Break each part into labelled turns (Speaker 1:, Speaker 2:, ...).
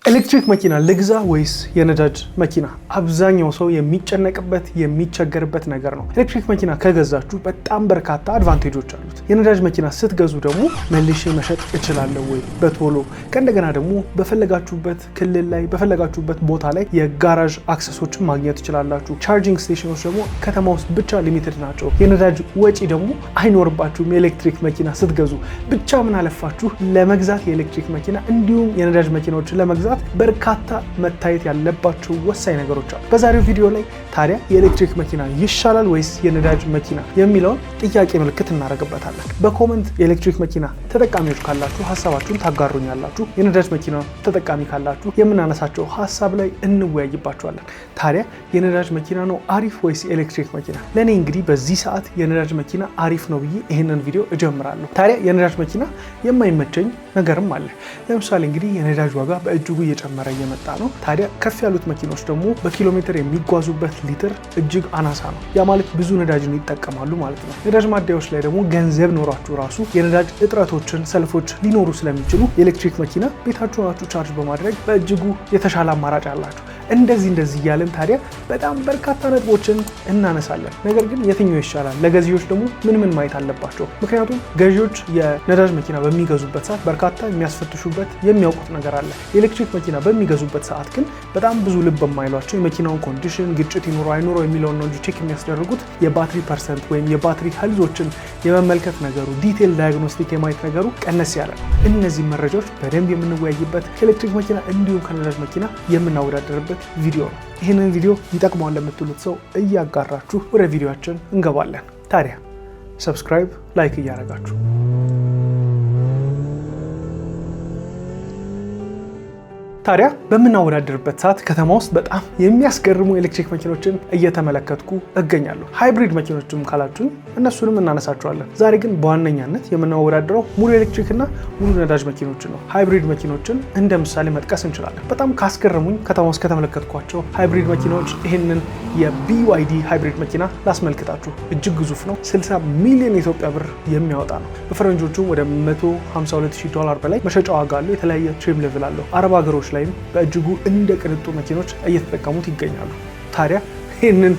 Speaker 1: ኤሌክትሪክ መኪና ልግዛ ወይስ የነዳጅ መኪና? አብዛኛው ሰው የሚጨነቅበት የሚቸገርበት ነገር ነው። ኤሌክትሪክ መኪና ከገዛችሁ በጣም በርካታ አድቫንቴጆች አሉት። የነዳጅ መኪና ስትገዙ ደግሞ መልሼ መሸጥ እችላለሁ ወይ በቶሎ፣ ከእንደገና ደግሞ በፈለጋችሁበት ክልል ላይ በፈለጋችሁበት ቦታ ላይ የጋራዥ አክሰሶችን ማግኘት ትችላላችሁ። ቻርጂንግ ስቴሽኖች ደግሞ ከተማ ውስጥ ብቻ ሊሚትድ ናቸው። የነዳጅ ወጪ ደግሞ አይኖርባችሁም። የኤሌክትሪክ መኪና ስትገዙ ብቻ ምን አለፋችሁ ለመግዛት የኤሌክትሪክ መኪና እንዲሁም የነዳጅ መኪናዎችን ለመግዛት በርካታ መታየት ያለባቸው ወሳኝ ነገሮች አሉ። በዛሬው ቪዲዮ ላይ ታዲያ የኤሌክትሪክ መኪና ይሻላል ወይስ የነዳጅ መኪና የሚለውን ጥያቄ ምልክት እናደርግበታለን። በኮመንት የኤሌክትሪክ መኪና ተጠቃሚዎች ካላችሁ ሀሳባችሁን ታጋሩኛላችሁ። የነዳጅ መኪና ተጠቃሚ ካላችሁ የምናነሳቸው ሀሳብ ላይ እንወያይባቸዋለን። ታዲያ የነዳጅ መኪና ነው አሪፍ ወይስ የኤሌክትሪክ መኪና? ለእኔ እንግዲህ በዚህ ሰዓት የነዳጅ መኪና አሪፍ ነው ብዬ ይህንን ቪዲዮ እጀምራለሁ። ታዲያ የነዳጅ መኪና የማይመቸኝ ነገርም አለ። ለምሳሌ እንግዲህ የነዳጅ ዋጋ በእጅጉ እየጨመረ እየመጣ ነው። ታዲያ ከፍ ያሉት መኪኖች ደግሞ በኪሎ ሜትር የሚጓዙበት ሊትር እጅግ አናሳ ነው። ያ ማለት ብዙ ነዳጅን ይጠቀማሉ ማለት ነው። ነዳጅ ማደያዎች ላይ ደግሞ ገንዘብ ኖሯችሁ ራሱ የነዳጅ እጥረቶችን፣ ሰልፎች ሊኖሩ ስለሚችሉ የኤሌክትሪክ መኪና ቤታችሁ ናችሁ ቻርጅ በማድረግ በእጅጉ የተሻለ አማራጭ አላችሁ። እንደዚህ እያልን ታዲያ በጣም በርካታ ነጥቦችን እናነሳለን። ነገር ግን የትኛው ይሻላል? ለገዢዎች ደግሞ ምን ማየት አለባቸው? ምክንያቱም ገዢዎች የነዳጅ መኪና በሚገዙበት ሰዓት በርካታ የሚያስፈትሹበት የሚያውቁት ነገር አለ። የኤሌክትሪክ መኪና በሚገዙበት ሰዓት ግን በጣም ብዙ ልብ የማይሏቸው የመኪናውን ኮንዲሽን፣ ግጭት ይኑሮ አይኑሮ የሚለውን ነው እንጂ ቼክ የሚያስደርጉት የባትሪ ፐርሰንት ወይም የባትሪ ሄልዞችን የመመልከት ነገሩ፣ ዲቴል ዳያግኖስቲክ የማየት ነገሩ ቀነስ ያለ ነው። እነዚህ መረጃዎች በደንብ የምንወያይበት ከኤሌክትሪክ መኪና እንዲሁም ከነዳጅ መኪና የምናወዳደርበት ቪዲዮ ነው። ይህንን ቪዲዮ ይጠቅመዋል ለምትሉት ሰው እያጋራችሁ ወደ ቪዲዮአችን እንገባለን። ታዲያ ሰብስክራይብ፣ ላይክ እያደረጋችሁ ታዲያ በምናወዳደርበት ሰዓት ከተማ ውስጥ በጣም የሚያስገርሙ ኤሌክትሪክ መኪኖችን እየተመለከትኩ እገኛለሁ። ሃይብሪድ መኪኖችም ካላችሁኝ እነሱንም እናነሳቸዋለን። ዛሬ ግን በዋነኛነት የምናወዳደረው ሙሉ ኤሌክትሪክ እና ሙሉ ነዳጅ መኪኖችን ነው። ሃይብሪድ መኪኖችን እንደ ምሳሌ መጥቀስ እንችላለን። በጣም ካስገረሙኝ ከተማ ውስጥ ከተመለከትኳቸው ሃይብሪድ መኪናዎች ይህንን የቢዋይዲ ሃይብሪድ መኪና ላስመልክታችሁ። እጅግ ግዙፍ ነው። 60 ሚሊዮን የኢትዮጵያ ብር የሚያወጣ ነው። በፈረንጆቹ ወደ $152,000 በላይ መሸጫ ዋጋ አለው። የተለያየ ትሪም ሌቭል አለው። አረብ ሀገሮች ላይም በእጅጉ እንደ ቅንጡ መኪኖች እየተጠቀሙት ይገኛሉ። ታዲያ ይህንን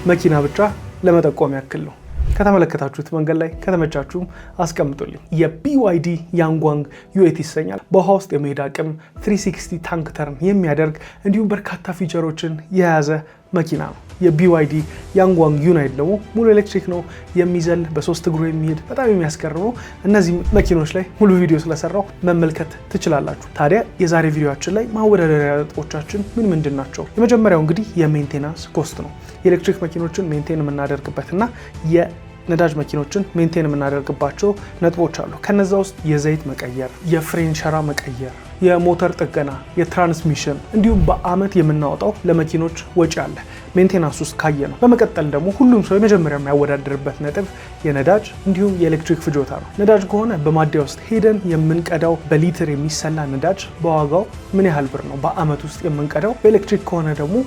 Speaker 1: መኪና ብቻ ለመጠቆም ያክል ነው። ከተመለከታችሁት መንገድ ላይ ከተመቻችሁም አስቀምጡልኝ። የቢዋይዲ ያንጓንግ ዩ8 ይሰኛል። በውሃ ውስጥ የመሄድ አቅም፣ 360 ታንክ ተርን የሚያደርግ እንዲሁም በርካታ ፊቸሮችን የያዘ መኪና ነው። የቢዋይዲ ያንጓንግ ዩ9 ደግሞ ሙሉ ኤሌክትሪክ ነው። የሚዘል በሶስት እግሩ የሚሄድ በጣም የሚያስገርመው እነዚህ መኪኖች ላይ ሙሉ ቪዲዮ ስለሰራው መመልከት ትችላላችሁ። ታዲያ የዛሬ ቪዲዮአችን ላይ ማወዳደሪያ ነጥቦቻችን ምንድን ናቸው? የመጀመሪያው እንግዲህ የሜንቴናንስ ኮስት ነው። የኤሌክትሪክ መኪኖችን ሜንቴን የምናደርግበትና የነዳጅ መኪኖችን ሜንቴን የምናደርግባቸው ነጥቦች አሉ። ከነዛ ውስጥ የዘይት መቀየር፣ የፍሬን ሸራ መቀየር፣ የሞተር ጥገና፣ የትራንስሚሽን እንዲሁም በአመት የምናወጣው ለመኪኖች ወጪ አለ። ሜንቴናንስ ውስጥ ካየ ነው። በመቀጠል ደግሞ ሁሉም ሰው የመጀመሪያ የሚያወዳድርበት ነጥብ የነዳጅ እንዲሁም የኤሌክትሪክ ፍጆታ ነው። ነዳጅ ከሆነ በማደያ ውስጥ ሄደን የምንቀዳው በሊትር የሚሰላ ነዳጅ በዋጋው ምን ያህል ብር ነው በአመት ውስጥ የምንቀዳው? በኤሌክትሪክ ከሆነ ደግሞ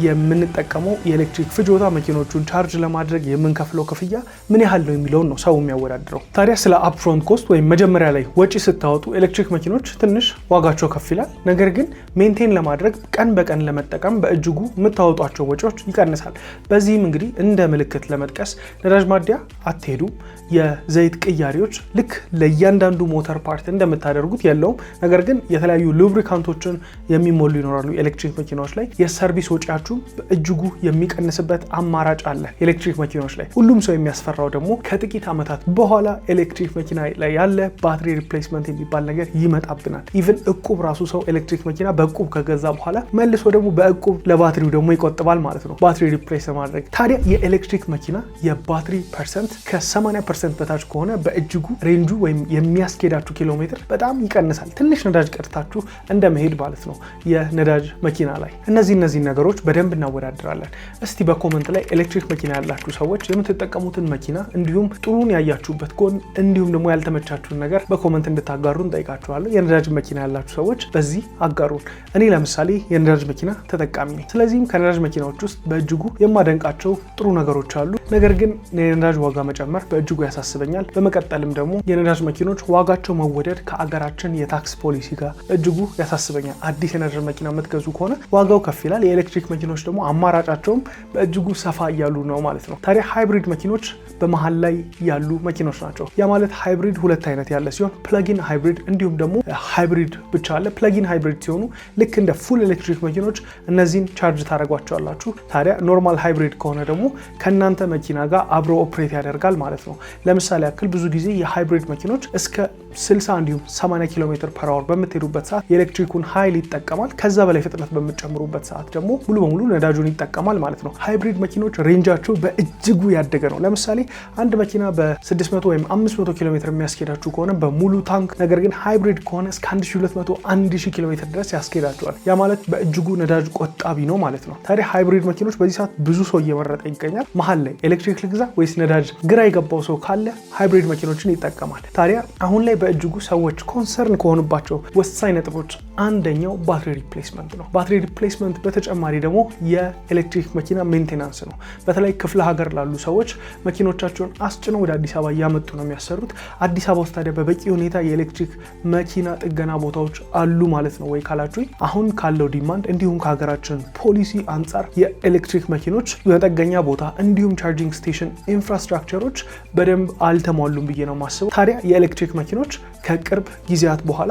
Speaker 1: የምንጠቀመው የኤሌክትሪክ ፍጆታ መኪኖቹን ቻርጅ ለማድረግ የምንከፍለው ክፍያ ምን ያህል ነው የሚለውን ነው ሰው የሚያወዳድረው። ታዲያ ስለ አፕፍሮንት ኮስት ወይም መጀመሪያ ላይ ወጪ ስታወጡ ኤሌክትሪክ መኪኖች ትንሽ ዋጋቸው ከፍ ይላል። ነገር ግን ሜንቴን ለማድረግ ቀን በቀን ለመጠቀም በእጅጉ የምታወጧቸው ወጪዎች ይቀንሳል። በዚህም እንግዲህ እንደ ምልክት ለመጥቀስ ነዳጅ ማደያ አትሄዱም። የዘይት ቅያሪዎች ልክ ለእያንዳንዱ ሞተር ፓርት እንደምታደርጉት የለውም። ነገር ግን የተለያዩ ሉብሪካንቶችን የሚሞሉ ይኖራሉ ኤሌክትሪክ መኪናዎች ላይ። የሰርቪስ ወጪ በእጅጉ የሚቀንስበት አማራጭ አለ ኤሌክትሪክ መኪኖች ላይ። ሁሉም ሰው የሚያስፈራው ደግሞ ከጥቂት ዓመታት በኋላ ኤሌክትሪክ መኪና ላይ ያለ ባትሪ ሪፕሌስመንት የሚባል ነገር ይመጣብናል። ኢቭን እቁብ ራሱ ሰው ኤሌክትሪክ መኪና በእቁብ ከገዛ በኋላ መልሶ ደግሞ በእቁብ ለባትሪው ደግሞ ይቆጥባል ማለት ነው፣ ባትሪ ሪፕሌስ ለማድረግ። ታዲያ የኤሌክትሪክ መኪና የባትሪ ፐርሰንት ከ80% በታች ከሆነ በእጅጉ ሬንጁ ወይም የሚያስኬዳችሁ ኪሎ ሜትር በጣም ይቀንሳል። ትንሽ ነዳጅ ቀድታችሁ እንደመሄድ ማለት ነው የነዳጅ መኪና ላይ። እነዚህ ነገሮች በደንብ እናወዳድራለን። እስቲ በኮመንት ላይ ኤሌክትሪክ መኪና ያላችሁ ሰዎች የምትጠቀሙትን መኪና እንዲሁም ጥሩን ያያችሁበት ጎን እንዲሁም ደግሞ ያልተመቻችሁን ነገር በኮመንት እንድታጋሩን ጠይቃችኋለሁ። የነዳጅ መኪና ያላችሁ ሰዎች በዚህ አጋሩን። እኔ ለምሳሌ የነዳጅ መኪና ተጠቃሚ ነኝ። ስለዚህም ከነዳጅ መኪናዎች ውስጥ በእጅጉ የማደንቃቸው ጥሩ ነገሮች አሉ። ነገር ግን የነዳጅ ዋጋ መጨመር በእጅጉ ያሳስበኛል። በመቀጠልም ደግሞ የነዳጅ መኪኖች ዋጋቸው መወደድ ከአገራችን የታክስ ፖሊሲ ጋር እጅጉ ያሳስበኛል። አዲስ የነዳጅ መኪና የምትገዙ ከሆነ ዋጋው ከፍ ይላል። የኤሌክትሪክ መኪኖች ደግሞ አማራጫቸውም በእጅጉ ሰፋ እያሉ ነው ማለት ነው። ታዲያ ሃይብሪድ መኪኖች በመሃል ላይ ያሉ መኪኖች ናቸው። ያ ማለት ሃይብሪድ ሁለት አይነት ያለ ሲሆን ፕለጊን ሃይብሪድ እንዲሁም ደግሞ ሃይብሪድ ብቻ አለ። ፕለጊን ሃይብሪድ ሲሆኑ ልክ እንደ ፉል ኤሌክትሪክ መኪኖች እነዚህን ቻርጅ ታደርጓቸዋላችሁ። ታዲያ ኖርማል ሃይብሪድ ከሆነ ደግሞ ከእናንተ መኪና ጋር አብሮ ኦፕሬት ያደርጋል ማለት ነው። ለምሳሌ ያክል ብዙ ጊዜ የሃይብሪድ መኪኖች እስከ 60 እንዲሁም 80 ኪሎ ሜትር ፐር አወር በምትሄዱበት ሰዓት የኤሌክትሪኩን ኃይል ይጠቀማል። ከዛ በላይ ፍጥነት በምትጨምሩበት ሰዓት ደግሞ ሙሉ በሙሉ ነዳጁን ይጠቀማል ማለት ነው። ሃይብሪድ መኪኖች ሬንጃቸው በእጅጉ ያደገ ነው። ለምሳሌ አንድ መኪና በ600 ወይም 500 ኪሎ ሜትር የሚያስኬዳችሁ ከሆነ በሙሉ ታንክ፣ ነገር ግን ሃይብሪድ ከሆነ እስከ 1200 1000 ኪሎ ሜትር ድረስ ያስኬዳቸዋል። ያ ማለት በእጅጉ ነዳጅ ቆጣቢ ነው ማለት ነው። ታዲያ ሃይብሪድ መኪኖች በዚህ ሰዓት ብዙ ሰው እየመረጠ ይገኛል። መሀል ላይ ኤሌክትሪክ ልግዛ ወይስ ነዳጅ ግራ የገባው ሰው ካለ ሃይብሪድ መኪኖችን ይጠቀማል። ታዲያ አሁን ላይ በእጅጉ ሰዎች ኮንሰርን ከሆኑባቸው ወሳኝ ነጥቦች አንደኛው ባትሪ ሪፕሌስመንት ነው። ባትሪ ሪፕሌስመንት በተጨማሪ ደግሞ የኤሌክትሪክ መኪና ሜንቴናንስ ነው። በተለይ ክፍለ ሀገር ላሉ ሰዎች መኪኖቻቸውን አስጭነው ወደ አዲስ አበባ እያመጡ ነው የሚያሰሩት። አዲስ አበባ ውስጥ ታዲያ በበቂ ሁኔታ የኤሌክትሪክ መኪና ጥገና ቦታዎች አሉ ማለት ነው ወይ ካላችሁ፣ አሁን ካለው ዲማንድ እንዲሁም ከሀገራችን ፖሊሲ አንጻር የኤሌክትሪክ መኪኖች መጠገኛ ቦታ እንዲሁም ቻርጂንግ ስቴሽን ኢንፍራስትራክቸሮች በደንብ አልተሟሉም ብዬ ነው የማስበው። ታዲያ የኤሌክትሪክ መኪኖች ከቅርብ ጊዜያት በኋላ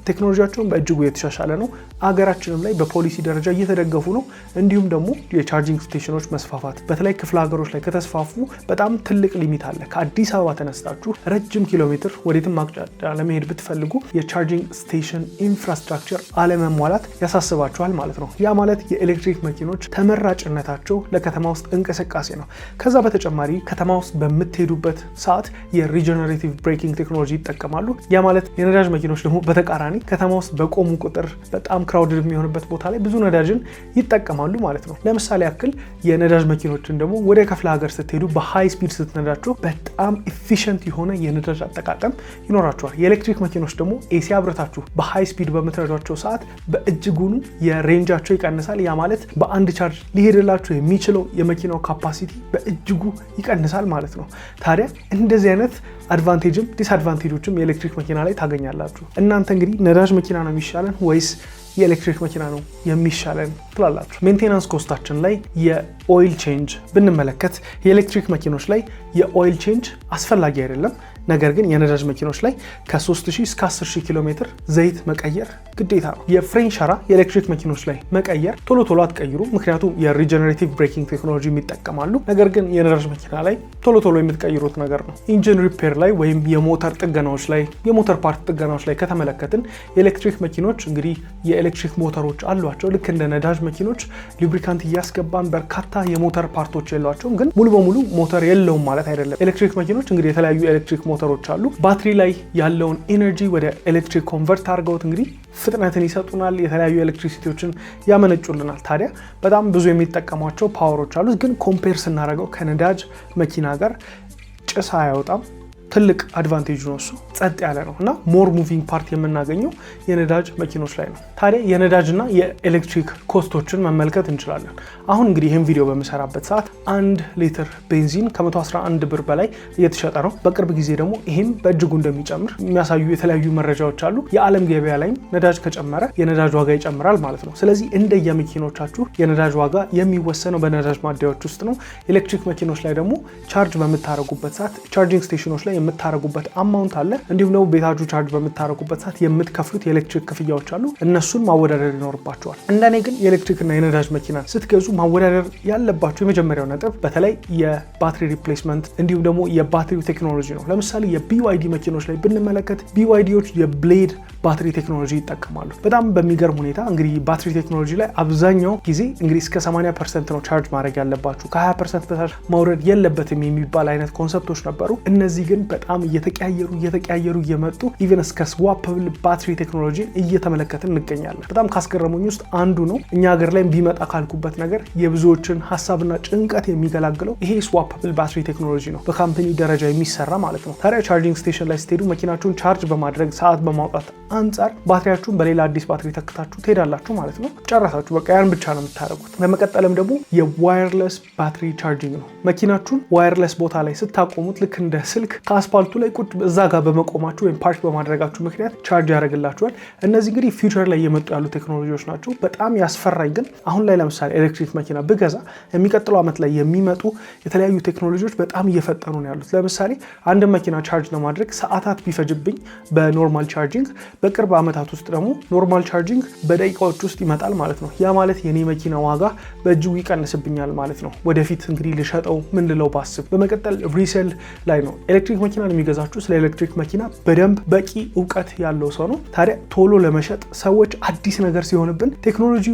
Speaker 1: ቴክኖሎጂያቸውን በእጅጉ የተሻሻለ ነው። አገራችንም ላይ በፖሊሲ ደረጃ እየተደገፉ ነው። እንዲሁም ደግሞ የቻርጂንግ ስቴሽኖች መስፋፋት በተለይ ክፍለ ሀገሮች ላይ ከተስፋፉ በጣም ትልቅ ሊሚት አለ። ከአዲስ አበባ ተነስታችሁ ረጅም ኪሎ ሜትር ወዴትም አቅጣጫ ለመሄድ ብትፈልጉ የቻርጂንግ ስቴሽን ኢንፍራስትራክቸር አለመሟላት ያሳስባችኋል ማለት ነው። ያ ማለት የኤሌክትሪክ መኪኖች ተመራጭነታቸው ለከተማ ውስጥ እንቅስቃሴ ነው። ከዛ በተጨማሪ ከተማ ውስጥ በምትሄዱበት ሰዓት የሪጀነሬቲቭ ብሬኪንግ ቴክኖሎጂ ይጠቀማሉ። ያ ማለት የነዳጅ መኪኖች ደግሞ በተቃራኒ ከተማ ውስጥ በቆሙ ቁጥር በጣም ክራውድድ የሚሆንበት ቦታ ላይ ብዙ ነዳጅን ይጠቀማሉ ማለት ነው። ለምሳሌ ያክል የነዳጅ መኪኖችን ደግሞ ወደ ክፍለ ሀገር ስትሄዱ በሃይ ስፒድ ስትነዳቸው በጣም ኤፊሽንት የሆነ የነዳጅ አጠቃቀም ይኖራቸዋል። የኤሌክትሪክ መኪኖች ደግሞ ኤሲ አብረታችሁ በሃይ ስፒድ በምትነዷቸው ሰዓት በእጅጉኑ የሬንጃቸው ይቀንሳል። ያ ማለት በአንድ ቻርጅ ሊሄድላችሁ የሚችለው የመኪናው ካፓሲቲ በእጅጉ ይቀንሳል ማለት ነው። ታዲያ እንደዚህ አይነት አድቫንቴጅም ዲስአድቫንቴጆችም የኤሌክትሪክ መኪና ላይ ታገኛላችሁ። እናንተ እንግዲህ ነዳጅ መኪና ነው የሚሻለን ወይስ የኤሌክትሪክ መኪና ነው የሚሻለን ትላላችሁ? ሜንቴናንስ ኮስታችን ላይ የኦይል ቼንጅ ብንመለከት የኤሌክትሪክ መኪኖች ላይ የኦይል ቼንጅ አስፈላጊ አይደለም። ነገር ግን የነዳጅ መኪኖች ላይ ከ3000 እስከ 10000 ኪሎ ሜትር ዘይት መቀየር ግዴታ ነው። የፍሬን ሸራ የኤሌክትሪክ መኪኖች ላይ መቀየር ቶሎ ቶሎ አትቀይሩ፣ ምክንያቱም የሪጀነሬቲቭ ብሬኪንግ ቴክኖሎጂ የሚጠቀማሉ። ነገር ግን የነዳጅ መኪና ላይ ቶሎ ቶሎ የምትቀይሩት ነገር ነው። ኢንጂን ሪፔር ላይ ወይም የሞተር ጥገናዎች ላይ የሞተር ፓርት ጥገናዎች ላይ ከተመለከትን የኤሌክትሪክ መኪኖች እንግዲህ የኤሌክትሪክ ሞተሮች አሏቸው። ልክ እንደ ነዳጅ መኪኖች ሉብሪካንት እያስገባን በርካታ የሞተር ፓርቶች የሏቸውም፣ ግን ሙሉ በሙሉ ሞተር የለውም ማለት አይደለም። ኤሌክትሪክ መኪኖች እንግዲህ የተለያዩ ኤሌክትሪክ ሞተሮች አሉ። ባትሪ ላይ ያለውን ኢነርጂ ወደ ኤሌክትሪክ ኮንቨርት አድርገውት እንግዲህ ፍጥነትን ይሰጡናል፣ የተለያዩ ኤሌክትሪሲቲዎችን ያመነጩልናል። ታዲያ በጣም ብዙ የሚጠቀሟቸው ፓወሮች አሉት፣ ግን ኮምፔር ስናደርገው ከነዳጅ መኪና ጋር ጭስ አያወጣም። ትልቅ አድቫንቴጅ ነው እሱ። ጸጥ ያለ ነው እና ሞር ሙቪንግ ፓርት የምናገኘው የነዳጅ መኪኖች ላይ ነው። ታዲያ የነዳጅና የኤሌክትሪክ ኮስቶችን መመልከት እንችላለን። አሁን እንግዲህ ይህን ቪዲዮ በምሰራበት ሰዓት 1 ሊትር ቤንዚን ከ111 ብር በላይ እየተሸጠ ነው። በቅርብ ጊዜ ደግሞ ይህም በእጅጉ እንደሚጨምር የሚያሳዩ የተለያዩ መረጃዎች አሉ። የዓለም ገበያ ላይም ነዳጅ ከጨመረ የነዳጅ ዋጋ ይጨምራል ማለት ነው። ስለዚህ እንደየመኪኖቻችሁ የነዳጅ ዋጋ የሚወሰነው በነዳጅ ማደያዎች ውስጥ ነው። ኤሌክትሪክ መኪኖች ላይ ደግሞ ቻርጅ በምታደርጉበት ሰዓት ቻርጂንግ ስቴሽኖች ላይ የምታረጉበት አማውንት አለ። እንዲሁም ደግሞ ቤታችሁ ቻርጅ በምታረጉበት ሰዓት የምትከፍሉት የኤሌክትሪክ ክፍያዎች አሉ። እነሱን ማወዳደር ይኖርባቸዋል። እንደኔ ግን የኤሌክትሪክና የነዳጅ መኪና ስትገዙ ማወዳደር ያለባችሁ የመጀመሪያው ነጥብ በተለይ የባትሪ ሪፕሌስመንት እንዲሁም ደግሞ የባትሪው ቴክኖሎጂ ነው። ለምሳሌ የቢዋይዲ መኪኖች ላይ ብንመለከት ቢዋይዲዎች የብሌድ ባትሪ ቴክኖሎጂ ይጠቀማሉ። በጣም በሚገርም ሁኔታ እንግዲህ ባትሪ ቴክኖሎጂ ላይ አብዛኛው ጊዜ እንግዲህ እስከ 80% ነው ቻርጅ ማድረግ ያለባችሁ፣ ከ20% በታች ማውረድ የለበትም የሚባል አይነት ኮንሰፕቶች ነበሩ። እነዚህ ግን በጣም እየተቀያየሩ እየመጡ ኢቨን እስከ ስዋፕብል ባትሪ ቴክኖሎጂ እየተመለከትን እንገኛለን። በጣም ካስገረሙኝ ውስጥ አንዱ ነው እኛ ሀገር ላይ ቢመጣ ካልኩበት ነገር የብዙዎችን ሀሳብና ጭንቀት የሚገላግለው ይሄ ስዋፕብል ባትሪ ቴክኖሎጂ ነው። በካምፓኒ ደረጃ የሚሰራ ማለት ነው። ታዲያ ቻርጂንግ ስቴሽን ላይ ስትሄዱ መኪናችሁን ቻርጅ በማድረግ ሰዓት በማውጣት አንጻር ባትሪያችሁን በሌላ አዲስ ባትሪ ተክታችሁ ትሄዳላችሁ ማለት ነው። ጨረሳችሁ፣ በቃ ያን ብቻ ነው የምታደርጉት። በመቀጠልም ደግሞ የዋየርለስ ባትሪ ቻርጂንግ ነው። መኪናችሁን ዋየርለስ ቦታ ላይ ስታቆሙት ልክ እንደ ስልክ ከአስፓልቱ ላይ ቁጭ እዛ ጋር በመቆማችሁ ወይም ፓርክ በማድረጋችሁ ምክንያት ቻርጅ ያደርግላችኋል። እነዚህ እንግዲህ ፊውቸር ላይ የመጡ ያሉ ቴክኖሎጂዎች ናቸው። በጣም ያስፈራኝ ግን አሁን ላይ ለምሳሌ ኤሌክትሪክ መኪና ብገዛ የሚቀጥለው ዓመት ላይ የሚመጡ የተለያዩ ቴክኖሎጂዎች በጣም እየፈጠኑ ነው ያሉት። ለምሳሌ አንድ መኪና ቻርጅ ለማድረግ ሰዓታት ቢፈጅብኝ በኖርማል ቻርጂንግ፣ በቅርብ ዓመታት ውስጥ ደግሞ ኖርማል ቻርጂንግ በደቂቃዎች ውስጥ ይመጣል ማለት ነው። ያ ማለት የኔ መኪና ዋጋ በእጅጉ ይቀንስብኛል ማለት ነው። ወደፊት እንግዲህ ልሸጠው ምን ልለው ባስብ። በመቀጠል ሪሴል ላይ ነው። ኤሌክትሪክ መኪናን የሚገዛችሁ ስለ ኤሌክትሪክ መኪና በደንብ በቂ እውቀት ያለው ሰው ነው። ታዲያ ቶሎ ለመሸጥ ሰዎች አዲስ ነገር ሲሆንብን ቴክኖሎጂ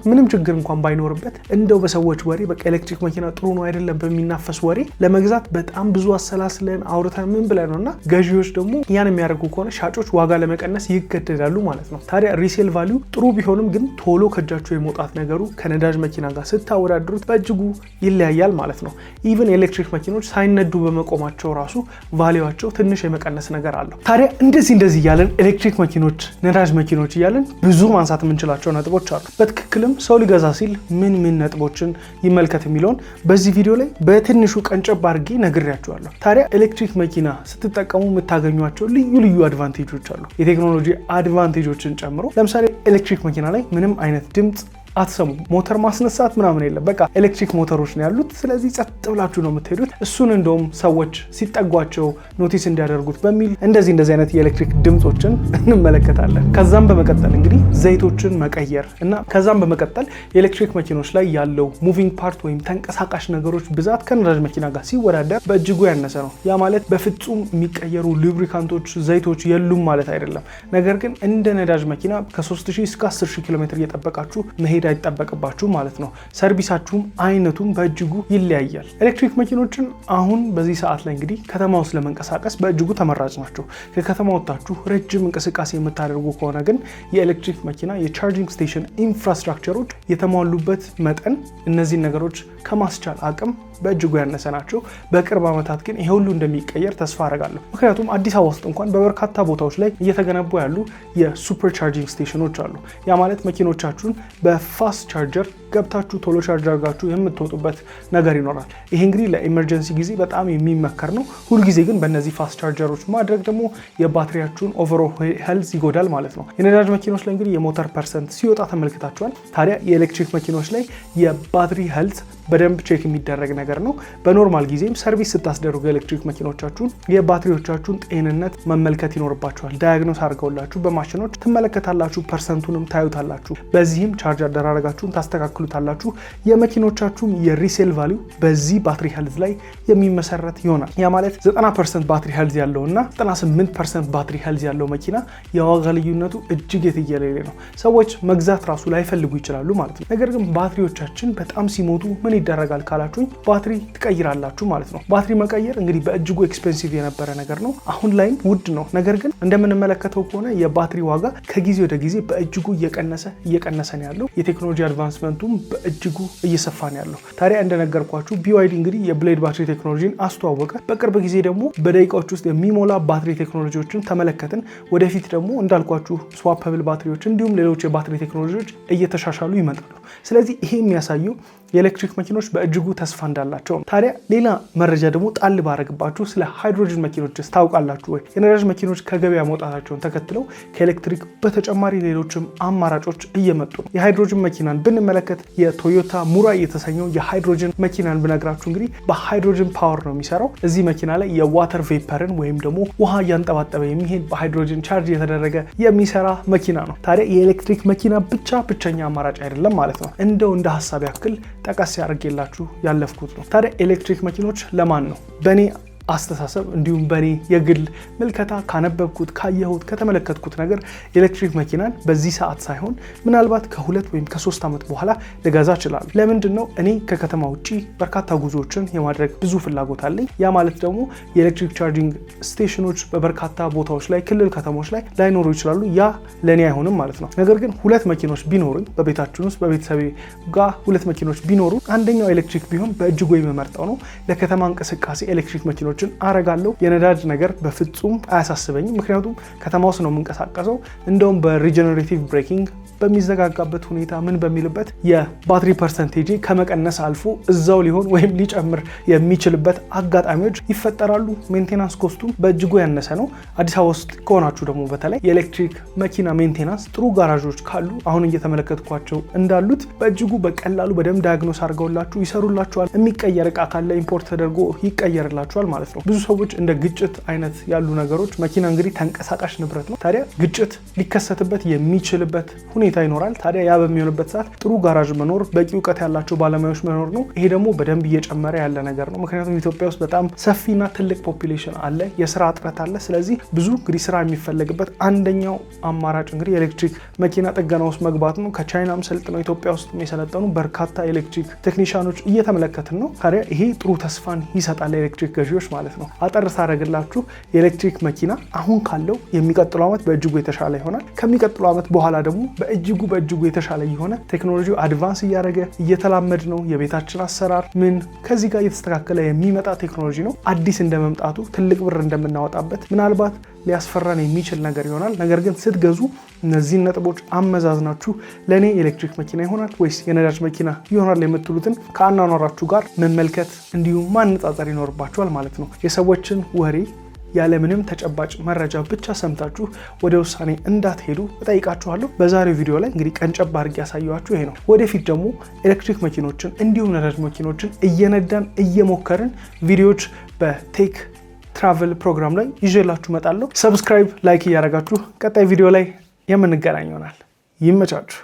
Speaker 1: ምንም ችግር እንኳን ባይኖርበት እንደው በሰዎች ወሬ በቃ ኤሌክትሪክ መኪና ጥሩ ነው አይደለም በሚናፈስ ወሬ ለመግዛት በጣም ብዙ አሰላስለን አውርተን ምን ብለን ነውና ገዢዎች ደግሞ ያን የሚያደርጉ ከሆነ ሻጮች ዋጋ ለመቀነስ ይገደዳሉ ማለት ነው። ታዲያ ሪሴል ቫልዩ ጥሩ ቢሆንም ግን ቶሎ ከእጃቸው የመውጣት ነገሩ ከነዳጅ መኪና ጋር ስታወዳድሩት በእጅጉ ይለያያል ማለት ነው። ኢቭን ኤሌክትሪክ መኪኖች ሳይነዱ በመቆማቸው ራሱ ቫልዩዋቸው ትንሽ የመቀነስ ነገር አለው። ታዲያ እንደዚህ እያለን ኤሌክትሪክ መኪኖች፣ ነዳጅ መኪኖች እያለን ብዙ ማንሳት የምንችላቸው ነጥቦች አሉ። በትክክልም ሰው ሊገዛ ሲል ምን ነጥቦችን ይመልከት የሚለውን በዚህ ቪዲዮ ላይ በትንሹ ቀንጨብ አድርጌ ነግሬያችኋለሁ። ታዲያ ኤሌክትሪክ መኪና ስትጠቀሙ የምታገኟቸው ልዩ አድቫንቴጆች አሉ። የቴክኖሎጂ አድቫንቴጆችን ጨምሮ ለምሳሌ ኤሌክትሪክ መኪና ላይ ምንም አይነት ድምፅ አትሰሙ። ሞተር ማስነሳት ምናምን የለም። በቃ ኤሌክትሪክ ሞተሮች ነው ያሉት። ስለዚህ ጸጥ ብላችሁ ነው የምትሄዱት። እሱን እንደውም ሰዎች ሲጠጓቸው ኖቲስ እንዲያደርጉት በሚል እንደዚህ አይነት የኤሌክትሪክ ድምጾችን እንመለከታለን። ከዛም በመቀጠል እንግዲህ ዘይቶችን መቀየር እና ከዛም በመቀጠል የኤሌክትሪክ መኪኖች ላይ ያለው ሙቪንግ ፓርት ወይም ተንቀሳቃሽ ነገሮች ብዛት ከነዳጅ መኪና ጋር ሲወዳደር በእጅጉ ያነሰ ነው። ያ ማለት በፍጹም የሚቀየሩ ሉብሪካንቶች፣ ዘይቶች የሉም ማለት አይደለም። ነገር ግን እንደ ነዳጅ መኪና ከ3000 እስከ 10000 ኪሎ ሜትር እየጠበቃችሁ መሄድ አይጠበቅባችሁ ማለት ነው። ሰርቪሳችሁም አይነቱም በእጅጉ ይለያያል። ኤሌክትሪክ መኪኖችን አሁን በዚህ ሰዓት ላይ እንግዲህ ከተማ ውስጥ ለመንቀሳቀስ በእጅጉ ተመራጭ ናቸው። ከከተማ ወጣችሁ ረጅም እንቅስቃሴ የምታደርጉ ከሆነ ግን የኤሌክትሪክ መኪና የቻርጂንግ ስቴሽን ኢንፍራስትራክቸሮች የተሟሉበት መጠን እነዚህን ነገሮች ከማስቻል አቅም በእጅጉ ያነሰ ናቸው። በቅርብ ዓመታት ግን ይሄ ሁሉ እንደሚቀየር ተስፋ አደርጋለሁ። ምክንያቱም አዲስ አበባ ውስጥ እንኳን በበርካታ ቦታዎች ላይ እየተገነቡ ያሉ የሱፐር ቻርጂንግ ስቴሽኖች አሉ። ያ ማለት መኪኖቻችሁን በፋስት ቻርጀር ገብታችሁ ቶሎ ቻርጅ አድርጋችሁ የምትወጡበት ነገር ይኖራል። ይሄ እንግዲህ ለኢመርጀንሲ ጊዜ በጣም የሚመከር ነው። ሁልጊዜ ግን በእነዚህ ፋስት ቻርጀሮች ማድረግ ደግሞ የባትሪያችሁን ኦቨርኦል ሄልዝ ይጎዳል ማለት ነው። የነዳጅ መኪኖች ላይ እንግዲህ የሞተር ፐርሰንት ሲወጣ ተመልክታችኋል። ታዲያ የኤሌክትሪክ መኪኖች ላይ የባትሪ ሄልዝ በደንብ ቼክ የሚደረግ ነገር ነው። በኖርማል ጊዜም ሰርቪስ ስታስደርጉ ኤሌክትሪክ መኪኖቻችሁን የባትሪዎቻችሁን ጤንነት መመልከት ይኖርባችኋል። ዳያግኖስ አድርገውላችሁ በማሽኖች ትመለከታላችሁ፣ ፐርሰንቱንም ታዩታላችሁ። በዚህም ቻርጅ አደራረጋችሁን ታስተካክሉታላችሁ። የመኪኖቻችሁም የሪሴል ቫልዩ በዚህ ባትሪ ሄልዝ ላይ የሚመሰረት ይሆናል። ያ ማለት 90% ባትሪ ሄልዝ ያለውና 98% ባትሪ ሄልዝ ያለው መኪና የዋጋ ልዩነቱ እጅግ የትየለሌ ነው። ሰዎች መግዛት ራሱ ላይፈልጉ ይችላሉ ማለት ነው። ነገር ግን ባትሪዎቻችን በጣም ሲሞቱ ምን ይደረጋል ካላችሁኝ ባትሪ ትቀይራላችሁ ማለት ነው። ባትሪ መቀየር እንግዲህ በእጅጉ ኤክስፔንሲቭ የነበረ ነገር ነው። አሁን ላይም ውድ ነው። ነገር ግን እንደምንመለከተው ከሆነ የባትሪ ዋጋ ከጊዜ ወደ ጊዜ በእጅጉ እየቀነሰ ነው ያለው። የቴክኖሎጂ አድቫንስመንቱም በእጅጉ እየሰፋ ነው ያለው። ታዲያ እንደነገርኳችሁ BYD እንግዲህ የብሌድ ባትሪ ቴክኖሎጂን አስተዋወቀ። በቅርብ ጊዜ ደግሞ በደቂቃዎች ውስጥ የሚሞላ ባትሪ ቴክኖሎጂዎችን ተመለከትን። ወደፊት ደግሞ እንዳልኳችሁ ስዋፐብል ባትሪዎች እንዲሁም ሌሎች የባትሪ ቴክኖሎጂዎች እየተሻሻሉ ይመጣሉ። ስለዚህ ይሄ የሚያሳየው የኤሌክትሪክ መኪኖች በእጅጉ ተስፋ እንዳላቸው። ታዲያ ሌላ መረጃ ደግሞ ጣል ባረግባችሁ ስለ ሃይድሮጅን መኪኖች ታውቃላችሁ ወይ? የነዳጅ መኪኖች ከገበያ መውጣታቸውን ተከትለው ከኤሌክትሪክ በተጨማሪ ሌሎችም አማራጮች እየመጡ ነው። የሃይድሮጅን መኪናን ብንመለከት የቶዮታ ሙራይ የተሰኘው የሃይድሮጅን መኪናን ብነግራችሁ እንግዲህ በሃይድሮጅን ፓወር ነው የሚሰራው። እዚህ መኪና ላይ የዋተር ቬፐርን ወይም ደግሞ ውሃ እያንጠባጠበ የሚሄድ በሃይድሮጅን ቻርጅ የተደረገ የሚሰራ መኪና ነው። ታዲያ የኤሌክትሪክ መኪና ብቸኛ አማራጭ አይደለም ማለት ነው። እንደው እንደ ሀሳብ ያክል ጠቀስ ያደርግላችሁ ያለፍኩት ነው። ታዲያ ኤሌክትሪክ መኪኖች ለማን ነው? በእኔ አስተሳሰብ እንዲሁም በኔ የግል ምልከታ ካነበብኩት ካየሁት ከተመለከትኩት ነገር ኤሌክትሪክ መኪናን በዚህ ሰዓት ሳይሆን ምናልባት ከ2 ወይም ከ3 ዓመት በኋላ ልገዛ እችላለሁ። ለምንድነው? እኔ ከከተማ ውጪ በርካታ ጉዞዎችን የማድረግ ብዙ ፍላጎት አለኝ። ያ ማለት ደግሞ የኤሌክትሪክ ቻርጂንግ ስቴሽኖች በበርካታ ቦታዎች ላይ ክልል ከተሞች ላይ ላይኖሩ ይችላሉ። ያ ለኔ አይሆንም ማለት ነው። ነገር ግን 2 መኪኖች ቢኖሩኝ በቤታችን ውስጥ በቤተሰቤ ጋር 2 መኪኖች ቢኖሩ አንደኛው ኤሌክትሪክ ቢሆን በእጅጉ የምመርጠው ነው። ለከተማ እንቅስቃሴ ኤሌክትሪክ መኪኖችን አረጋለሁ። የነዳጅ ነገር በፍጹም አያሳስበኝም። ምክንያቱም ከተማ ውስጥ ነው የምንቀሳቀሰው። እንደውም በሪጀነሬቲቭ ብሬኪንግ በሚዘጋጋበት ሁኔታ ምን በሚልበት የባትሪ ፐርሰንቴጅ ከመቀነስ አልፎ እዛው ሊሆን ወይም ሊጨምር የሚችልበት አጋጣሚዎች ይፈጠራሉ። ሜንቴናንስ ኮስቱም በእጅጉ ያነሰ ነው። አዲስ አበባ ውስጥ ከሆናችሁ ደግሞ በተለይ የኤሌክትሪክ መኪና ሜንቴናንስ ጥሩ ጋራዦች ካሉ አሁን እየተመለከትኳቸው እንዳሉት በእጅጉ በቀላሉ በደንብ ዳያግኖስ አድርገውላችሁ ይሰሩላችኋል። የሚቀየር እቃ ካለ ኢምፖርት ተደርጎ ይቀየርላችኋል ማለት ነው። ብዙ ሰዎች እንደ ግጭት አይነት ያሉ ነገሮች መኪና እንግዲህ ተንቀሳቃሽ ንብረት ነው። ታዲያ ግጭት ሊከሰትበት የሚችልበት ሁኔታ ይኖራል። ታዲያ ያ በሚሆንበት ሰዓት ጥሩ ጋራዥ መኖር፣ በቂ እውቀት ያላቸው ባለሙያዎች መኖር ነው። ይሄ ደግሞ በደንብ እየጨመረ ያለ ነገር ነው። ምክንያቱም ኢትዮጵያ ውስጥ በጣም ሰፊና ትልቅ ፖፑሌሽን አለ፣ የስራ እጥረት አለ። ስለዚህ ብዙ እንግዲህ ስራ የሚፈለግበት አንደኛው አማራጭ እንግዲህ የኤሌክትሪክ መኪና ጥገና ውስጥ መግባት ነው። ከቻይናም ሰልጥነው ኢትዮጵያ ውስጥ የሰለጠኑ በርካታ ኤሌክትሪክ ቴክኒሻኖች እየተመለከትን ነው። ታዲያ ይሄ ጥሩ ተስፋን ይሰጣል ኤሌክትሪክ ገዢዎች ማለት ነው። አጠር ሳደርግላችሁ የኤሌክትሪክ መኪና አሁን ካለው የሚቀጥለው ዓመት በእጅጉ የተሻለ ይሆናል። ከሚቀጥለው ዓመት በኋላ ደግሞ በእጅጉ የተሻለ የሆነ ቴክኖሎጂው አድቫንስ እያደረገ እየተላመድ ነው። የቤታችን አሰራር ምን ከዚህ ጋር እየተስተካከለ የሚመጣ ቴክኖሎጂ ነው። አዲስ እንደመምጣቱ ትልቅ ብር እንደምናወጣበት ምናልባት ሊያስፈራን የሚችል ነገር ይሆናል። ነገር ግን ስትገዙ እነዚህን ነጥቦች አመዛዝናችሁ ለኔ ኤሌክትሪክ መኪና ይሆናል ወይስ የነዳጅ መኪና ይሆናል የምትሉትን ከአኗኗራችሁ ጋር መመልከት እንዲሁም ማነጻጸር ይኖርባችኋል ማለት ነው። የሰዎችን ወሬ ያለምንም ተጨባጭ መረጃ ብቻ ሰምታችሁ ወደ ውሳኔ እንዳትሄዱ እጠይቃችኋለሁ። በዛሬው ቪዲዮ ላይ እንግዲህ ቀንጨብ አድርጌ ያሳየኋችሁ ይሄ ነው። ወደፊት ደግሞ ኤሌክትሪክ መኪኖችን እንዲሁም ነዳጅ መኪኖችን እየነዳን እየሞከርን ቪዲዮዎች በቴክ ትራቨል ፕሮግራም ላይ ይዤላችሁ እመጣለሁ። ሰብስክራይብ፣ ላይክ እያደረጋችሁ ቀጣይ ቪዲዮ ላይ የምንገናኝ ይሆናል። ይመቻችሁ።